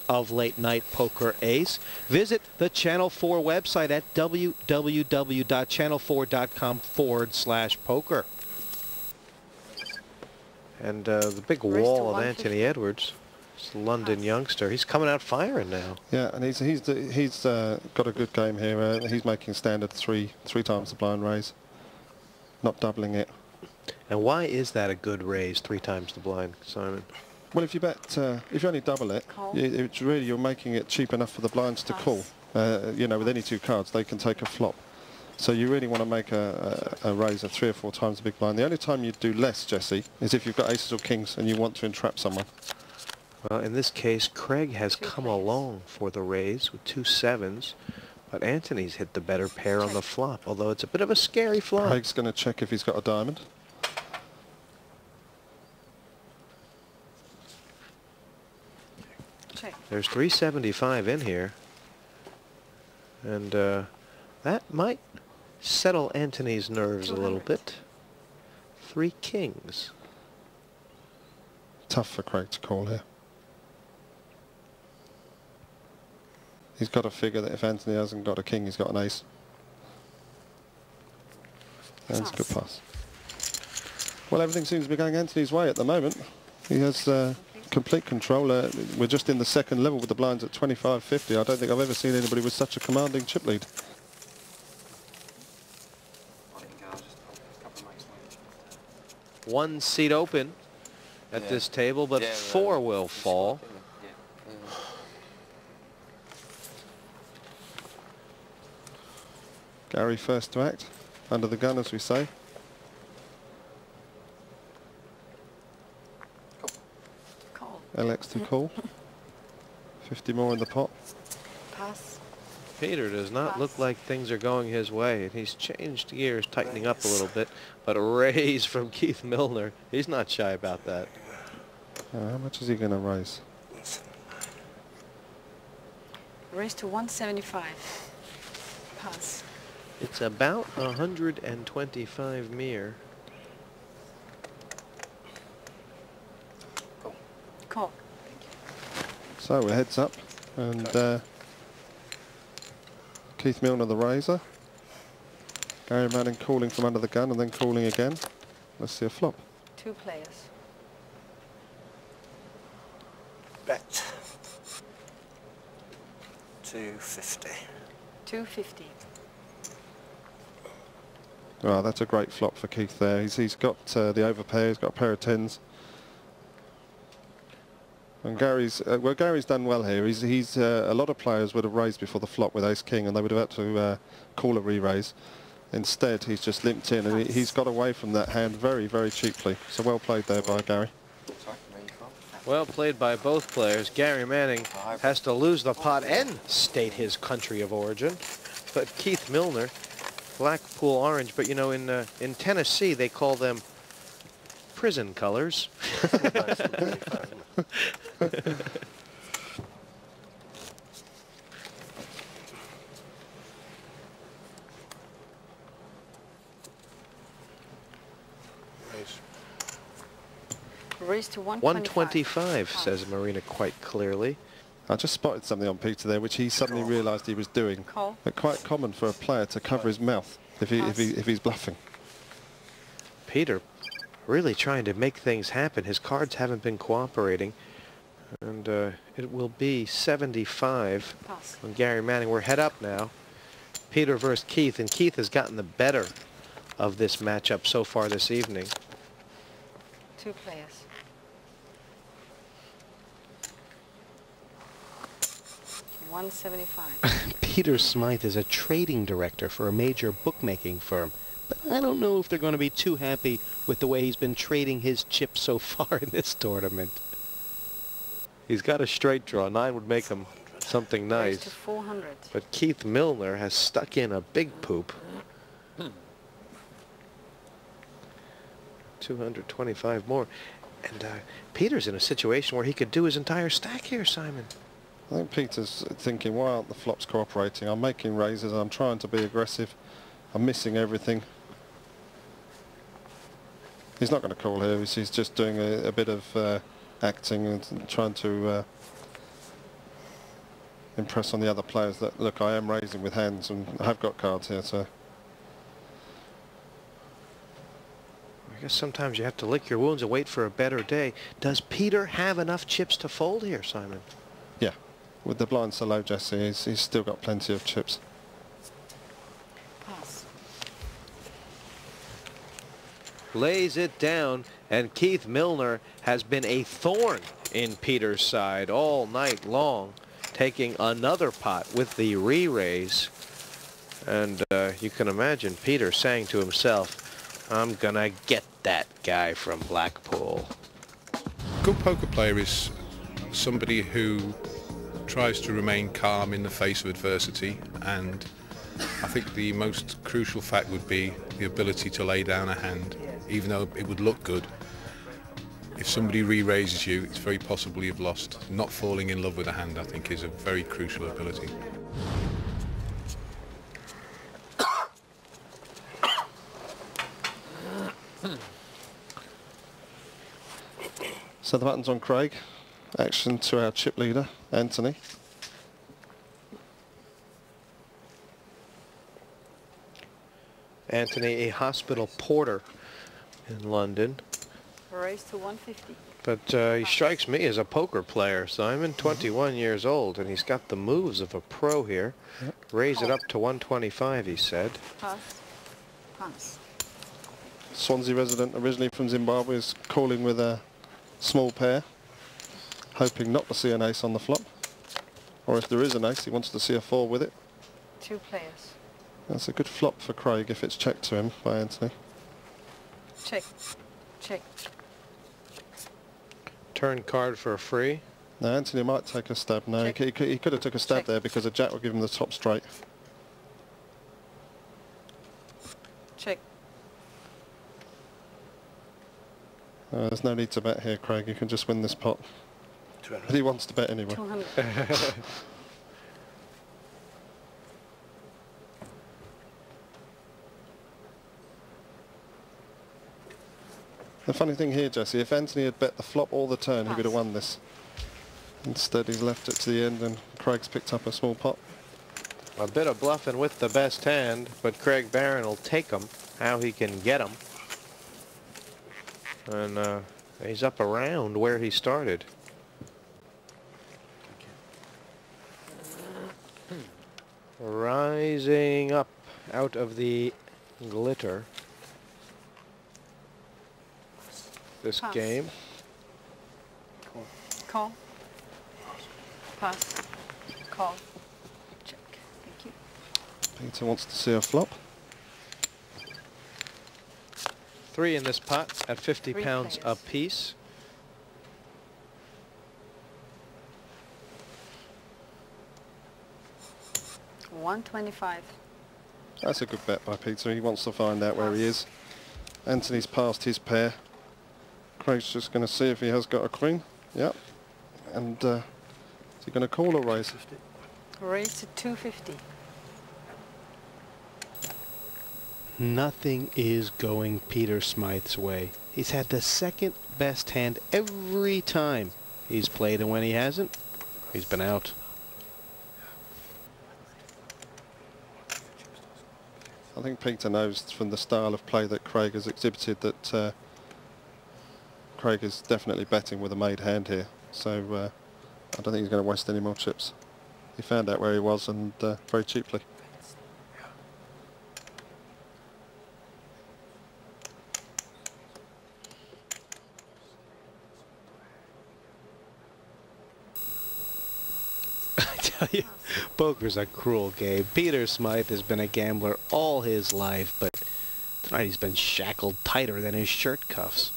of Late Night Poker Ace. Visit the Channel 4 website at www.channel4.com/poker. And the big wall of Anthony Edwards, this London youngster, he's coming out firing now. Yeah, and he's got a good game here. He's making standard three times the blind raise, not doubling it. And why is that a good raise, 3 times the blind, Simon? Well, if you bet, if you only double it, it's really, you're making it cheap enough for the blinds to call. You know, with any 2 cards, they can take a flop. So you really want to make a raise of 3 or 4 times the big blind. The only time you do less, Jesse, is if you've got aces or kings and you want to entrap someone. Well, in this case, Craig has come along for the raise with 2 sevens, but Anthony's hit the better pair on the flop, although it's a bit of a scary flop. Craig's going to check if he's got a diamond. There's 375 in here, and that might settle Anthony's nerves a little bit. 3 kings. Tough for Craig to call here. He's got to figure that if Anthony hasn't got a king, he's got an ace. That's a good pass. Well, everything seems to be going Anthony's way at the moment. He has complete control. We're just in the second level with the blinds at 25-50. I don't think I've ever seen anybody with such a commanding chip lead. One seat open at this table, but 4 will fall. Gary first to act, under the gun, as we say. LX to call. 50 more in the pot. Pass. Peter does not look like things are going his way, and he's changed gears, tightening up a little bit. But a raise from Keith Milner, he's not shy about that. How much is he going to raise? Raise to 175. Pass. It's about 125 mere. Call. So we're heads up, and Keith Milner the raiser. Gary Manning calling from under the gun and then calling again. Let's see a flop. 2 players. Bet. 250. 250. Well, that's a great flop for Keith there. He's got the overpair, he's got a pair of 10s. And Gary's done well here. He's a lot of players would have raised before the flop with ace king, and they would have had to call a re-raise. Instead, he's just limped in, and he's got away from that hand very, very cheaply. So well played there by Gary. Well played by both players. Gary Manning has to lose the pot and state his country of origin. But Keith Milner, Blackpool orange, but you know, in Tennessee they call them prison colors. Raise to 125, says Marina quite clearly. I just spotted something on Peter there, which he suddenly realised he was doing. But quite common for a player to cover his mouth if he's bluffing. Peter really trying to make things happen. His cards haven't been cooperating. And it will be 75 on Gary Manning. We're head up now. Peter versus Keith, and Keith has gotten the better of this matchup so far this evening. 2 players. $175. Peter Smythe is a trading director for a major bookmaking firm, but I don't know if they're going to be too happy with the way he's been trading his chips so far in this tournament. He's got a straight draw. 9 would make him something nice. To 400. But Keith Milner has stuck in a big poop. 225 more. And Peter's in a situation where he could do his entire stack here, Simon. I think Peter's thinking, why aren't the flops cooperating? I'm making raises, I'm trying to be aggressive, I'm missing everything. He's not going to call here, he's just doing a bit of acting and trying to impress on the other players that, look, I am raising with hands and I have got cards here, so. I guess sometimes you have to lick your wounds and wait for a better day. Does Peter have enough chips to fold here, Simon? Yeah, with the blind so low, Jesse, he's still got plenty of chips. Pass. Lays it down, and Keith Milner has been a thorn in Peter's side all night long, taking another pot with the re-raise. And you can imagine Peter saying to himself, I'm gonna get that guy from Blackpool. A good poker player is somebody who tries to remain calm in the face of adversity, and I think the most crucial fact would be the ability to lay down a hand, even though it would look good. If somebody re-raises you, it's very possible you've lost. Not falling in love with a hand, I think, is a very crucial ability. So the button's on Craig. Action to our chip leader, Anthony. Anthony, a hospital porter in London. Raise to 150. But he strikes me as a poker player, Simon. 21 years old, and he's got the moves of a pro here. Yep. Raise it up to 125, he said. Pass. Pass. Swansea resident, originally from Zimbabwe, is calling with a small pair, hoping not to see an ace on the flop. Or if there is an ace, he wants to see a 4 with it. 2 players. That's a good flop for Craig if it's checked to him by Anthony. Check. Check. Turn card for a free. Now Anthony might take a stab. No, he could have took a stab Check. there because a jack would give him the top straight. Check. There's no need to bet here, Craig. You can just win this pot. 200. But he wants to bet anyway. 200. The funny thing here, Jesse, if Anthony had bet the flop all the turn, he would have won this. Instead, he's left it to the end, and Craig's picked up a small pot. A bit of bluffing with the best hand, but Craig Barron will take him how he can get him. And he's up around where he started. Rising up out of the glitter this Pass. game. Call. Pass. Call. Check. Thank you. Peter wants to see a flop. 3 in this pot at 50 3 pounds players. apiece. $125. That's a good bet by Peter. He wants to find out where he is. Anthony's passed his pair. Craig's just going to see if he has got a queen. Yep. And is he going to call or raise? Raise to 250. Nothing is going Peter Smythe's way. He's had the second best hand every time he's played, and when he hasn't, he's been out. I think Peter knows from the style of play that Craig has exhibited that Craig is definitely betting with a made hand here. So I don't think he's going to waste any more chips. He found out where he was, and very cheaply. I tell you, poker's a cruel game. Peter Smythe has been a gambler all his life, but tonight he's been shackled tighter than his shirt cuffs.